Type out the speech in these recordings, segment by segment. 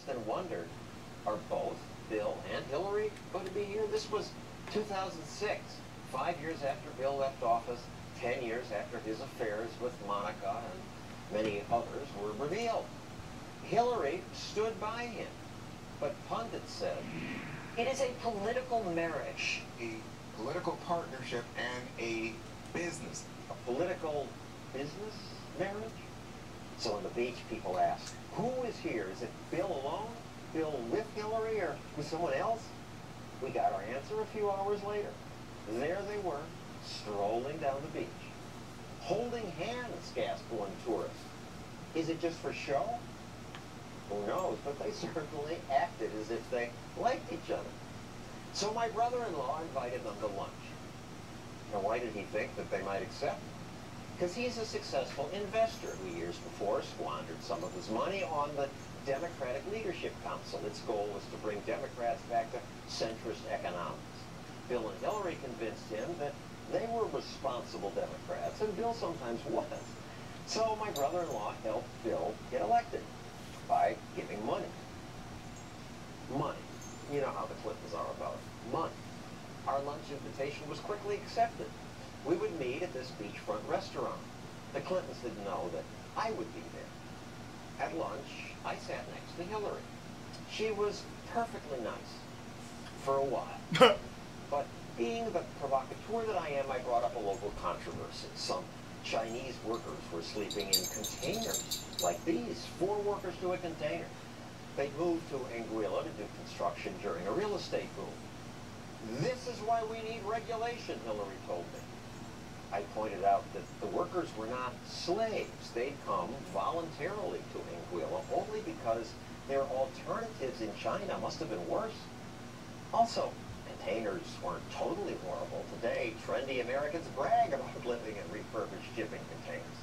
asked and wondered, are both Bill and Hillary going to be here? This was 2006, 5 years after Bill left office, 10 years after his affairs with Monica and many others were revealed. Hillary stood by him, but pundits said, it is a political marriage. A political partnership and a business. A political business marriage? So on the beach, people ask, who is here? Is it Bill alone? Bill with Hillary or with someone else? We got our answer a few hours later. There they were, strolling down the beach. Holding hands, gasped one tourist. Is it just for show? Who knows, but they certainly acted as if they liked each other. So my brother-in-law invited them to lunch. Now, why did he think that they might accept? Because he's a successful investor who years before squandered some of his money on the Democratic Leadership Council. Its goal was to bring Democrats back to centrist economics. Bill and Hillary convinced him that they were responsible Democrats, and Bill sometimes was. So my brother-in-law helped Bill get elected by giving money. Money. You know how the Clintons are about it. Money. Our lunch invitation was quickly accepted. We would meet at this beachfront restaurant. The Clintons didn't know that I would be there. At lunch, I sat next to Hillary. She was perfectly nice. For a while. But being the provocateur that I am, I brought up a local controversy. Some Chinese workers were sleeping in containers like these. 4 workers to a container. They moved to Anguilla to do construction during a real estate boom. This is why we need regulation, Hillary told me. I pointed out that the workers were not slaves. They'd come voluntarily to Anguilla only because their alternatives in China must have been worse. Also, containers weren't totally horrible. Today, trendy Americans brag about living in refurbished shipping containers.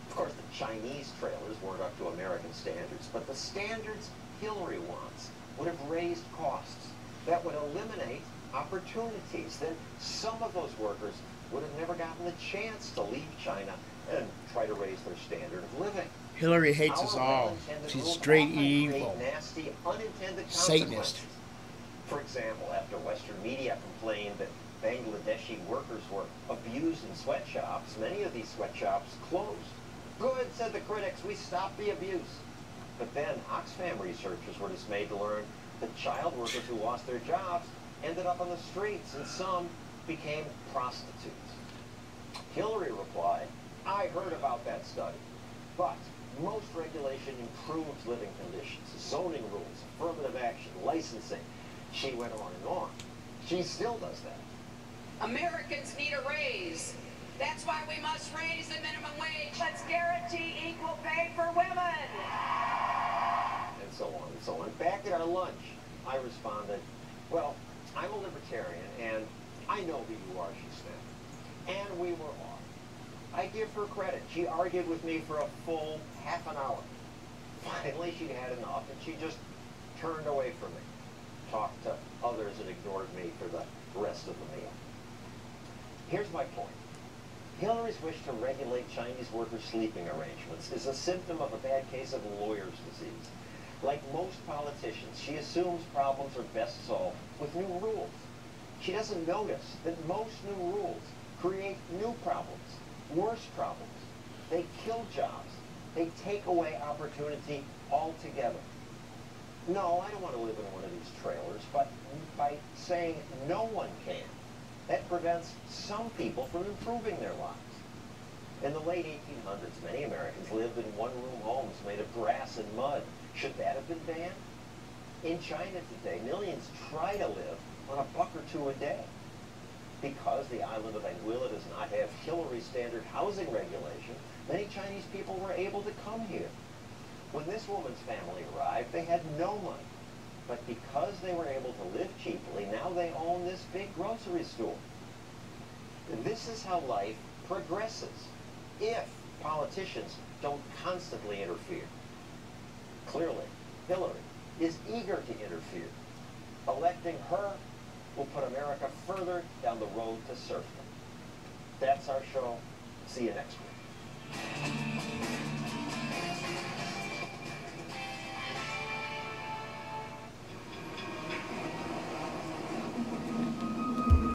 Of course, the Chinese trailers weren't up to American standards, but the standards Hillary wants would have raised costs. That would eliminate opportunities. Then some of those workers would have never gotten the chance to leave China and try to raise their standard of living. Hillary hates us all. She's straight evil. Nasty, unintended Satanist. For example, after Western media complained that Bangladeshi workers were abused in sweatshops, many of these sweatshops closed. Good, said the critics, we stopped the abuse. But then Oxfam researchers were dismayed to learn that child workers who lost their jobs ended up on the streets, and some became prostitutes. Hillary replied, I heard about that study, but most regulation improves living conditions, zoning rules, affirmative action, licensing. She went on and on. She still does that. Americans need a raise. That's why we must raise the minimum wage. Let's guarantee equal pay for women. And so on and so on. Back at our lunch, I responded, well, I'm a libertarian, and I know who you are, she said. And we were off. I give her credit. She argued with me for a full half an hour. Finally, she'd had enough, and she just turned away from me, talked to others, and ignored me for the rest of the meal. Here's my point. Hillary's wish to regulate Chinese workers' sleeping arrangements is a symptom of a bad case of lawyer's disease. Like most politicians, she assumes problems are best solved with new rules. She doesn't notice that most new rules create new problems, worse problems. They kill jobs. They take away opportunity altogether. No, I don't want to live in one of these trailers, but by saying no one can, that prevents some people from improving their lives. In the late 1800s, many Americans lived in one-room homes made of grass and mud. Should that have been banned? In China today, millions try to live on $1 or $2 a day. Because the island of Anguilla does not have Hillary standard housing regulation, many Chinese people were able to come here. When this woman's family arrived, they had no money. But because they were able to live cheaply, now they own this big grocery store. This is how life progresses, if politicians don't constantly interfere. Clearly, Hillary is eager to interfere. Electing her will put America further down the road to serfdom. That's our show. See you next week.